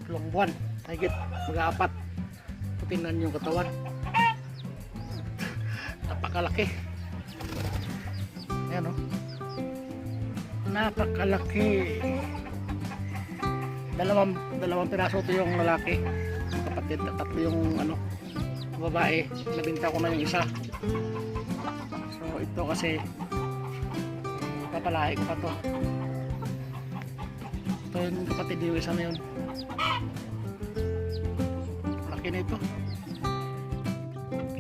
buwan, higit mag-aapat. Tingnan yung katawan, napakalaki. Ayan o, napakalaki. Dalawang piraso ito yung lalaki, kapatid, tatlo yung babae. Nabinta ko na yung isa. So ito kasi papalahi ko pa to. Ito yung kapatid, yung isa na yun. Laki na ito.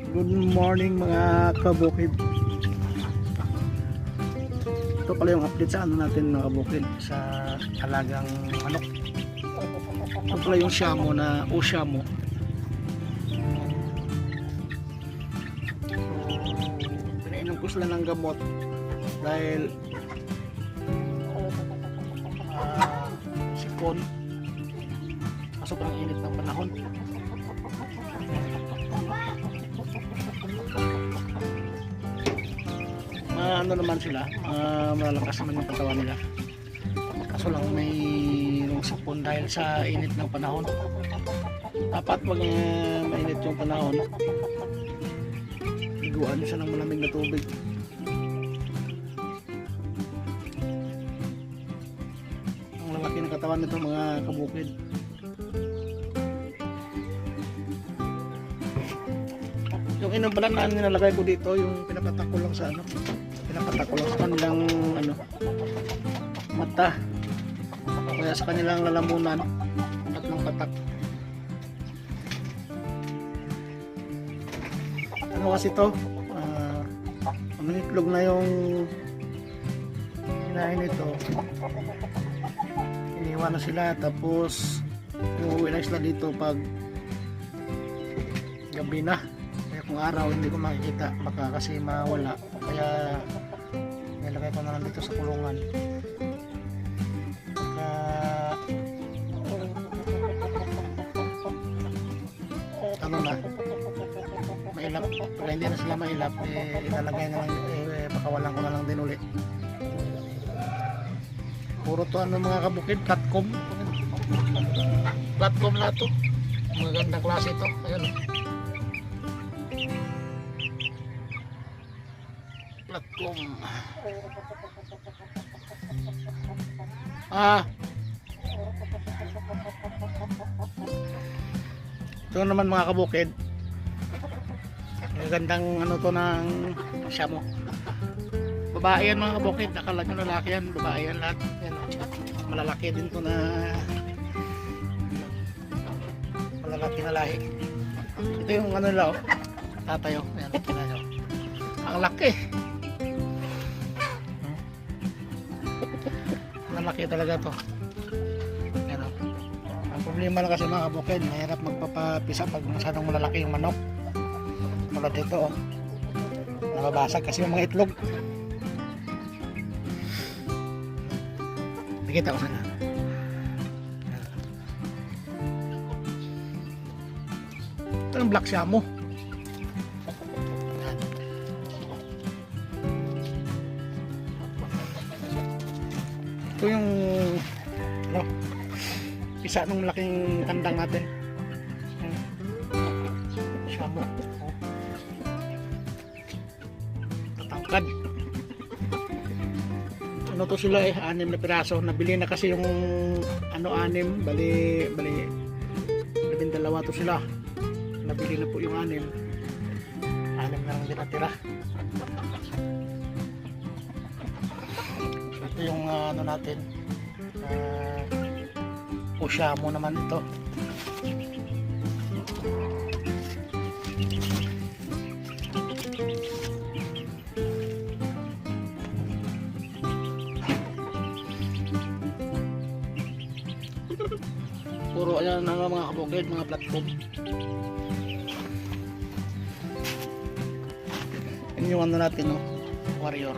Good morning mga kabukid. Ito pala yung update sa natin mga kabukid, sa alagang manok. Ito pala yung Shamo na Shamo. Pinainom ko sila ng gamot dahil sipon, sobrang init ng panahon. Ano naman sila, malalakas naman yung katawan nila, kaso lang may sipon dahil sa init ng panahon. Dapat pag mainit yung panahon, liguan siya ng malamig na tubig. Ang lalaki ng katawan nito mga kabukid. Yung inambalan na nilalagay ko dito, yung pinapatak ko lang sa kanilang mata, kaya sa kanilang lalamunan, tatlong patak. Kasi ito, manitlog na yung hinahin nito, iniwan na sila, tapos uuwi na sila dito pag gabi na. Kaya kung araw hindi ko makikita, baka kasi mawala, kaya nilagay ko na lang dito sa kulungan. Na mailap, pag hindi na sila mailap, ilalagay na lang, pakawalan ko na lang din ulit. Puro to mga kabukid, platcom lahat to, magandang klase to. Ayan, platcom. Ito naman mga kabukid, magandang to ng Shamo. Babae yan mga kabukid, akala nyo lalaki yan, babae yan lahat. Yan, malalaki din to na malalaki na lahi. Ito yung nila tatayo. Ayan, tingnan nyo, ang laki. Malaki talaga to. Ayan, ang problema lang kasi mga kabukid, mahirap magpapapisa pag masyadong malalaki yung manok. Tulad dito, nababasag kasi yung mga itlog. Nakita ko sana. Ito yung Black Shamo. Ito yung isa nung malaking kandang natin. Shamo. Tatangkad. To sila 6 na piraso. Nabili na kasi yung 6, bali 12 to sila. Nabili na po yung 6 na lang din natira. So, ito yung natin, Shamo naman ito. Puro ayan mga kabukid, mga platform. Yan yung natin, warrior.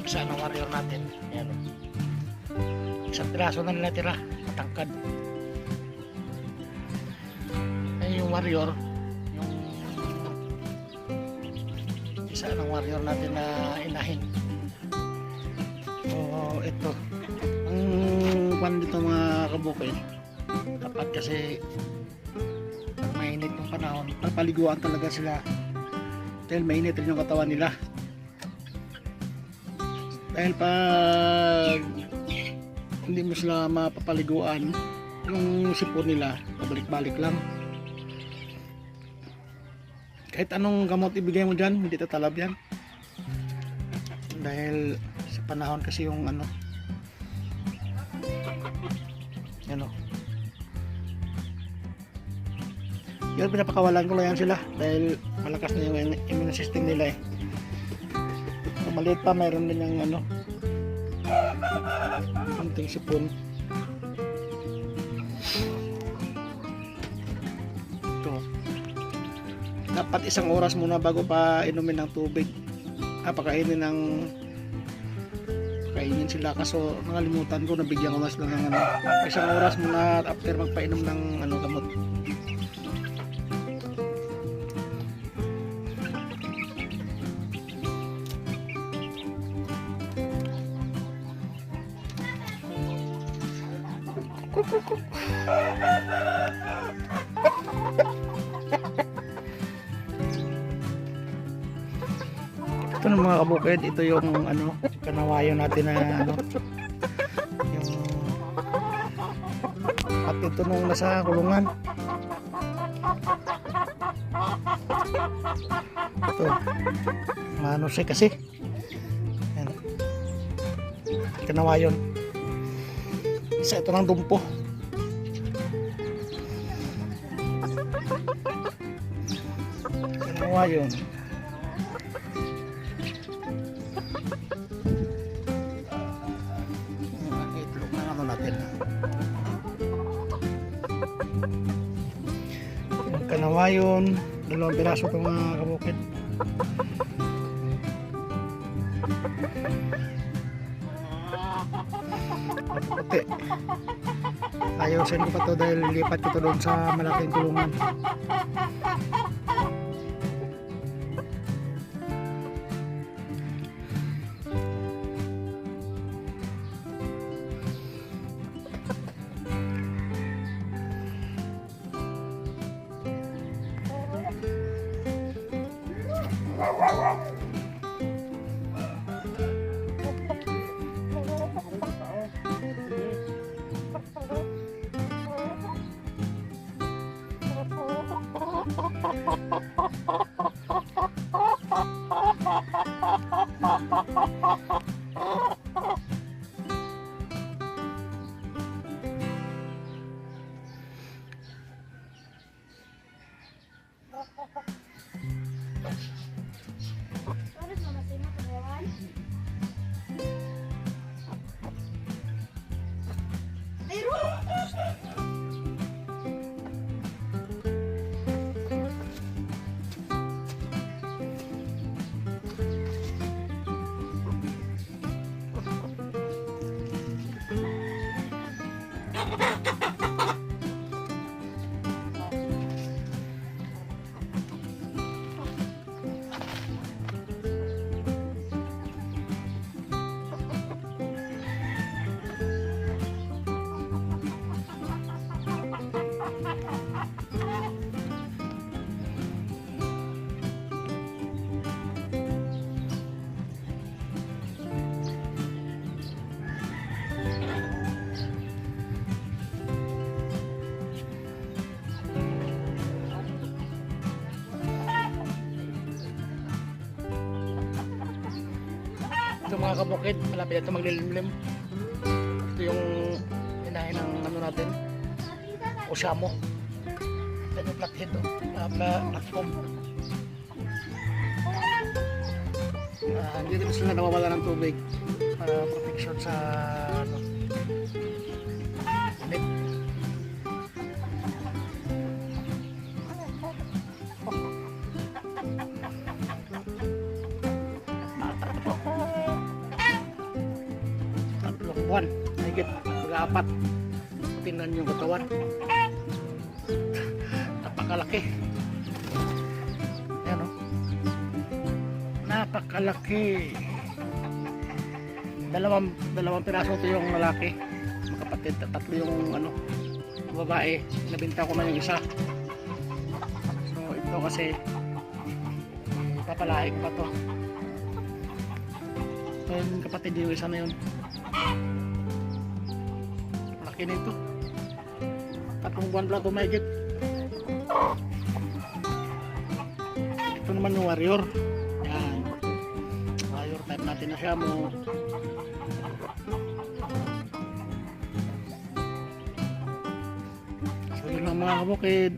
Isa ng warrior natin. Ayan, isang piraso na nila tira, matangkad. Ayan yung warrior, yung isa ng warrior natin na inahin. So ito ang pan dito mga kabukid, Kapag kasi mainit yung panahon, papaliguan talaga sila dahil mainit rin yung katawan nila. Dahil pag hindi mo sila mapapaliguan, yung sipon nila pabalik-balik lang. Kahit anong gamot ibigay mo dyan, hindi tatalab yan. Dahil sa panahon kasi yung ano, yan o. Yan, pinapakawalan ko lang yan sila dahil malakas na yung immune system nila eh. So, maliit pa, mayroon din yung ano, konting sipon. Ito. Dapat isang oras muna bago pa inumin ng tubig. Pakainin sila, kaso nakalimutan ko, nabigyan ko na sila ng ano, isang oras muna after magpainom ng ano, gamot. Ito ng mga kabukid, ito yung ano, kanawayo natin na ano, yung at ito nung nasa kulungan. Ito, ano siya kasi. Yan. Kanawayon. Isa ito ng dumpo. Kanawayon. Itlog na ano natin. Kanawayon, 2 piraso itong mga kabukid. Puti. Ayusin ko pa to dahil lipat ko to doon sa malaking kulungan. Ito mga kabukid, malapit ito maglilimlim. Ito yung inahin ng ano natin, Oshamo. Ito yung flathead, platform. Hindi rin sila nawawala ng tubig para protection sa ano, init. Buwan, higit mag-apat. Tingnan yung katawan. Napakalaki. Ayan o. Napakalaki. Dalawang piraso ito yung lalaki. Magkapatid, 3 yung ano, babae, nabenta ko na yung isa. So ito kasi papalahi ko pa to. Ito yung kapatid, yung isa na yun. Malaki na ito. 3 buwan pala ito mahigit. Ito naman yung warrior. Yan, warrior type natin na siya mo. So yun lang mga kabukid.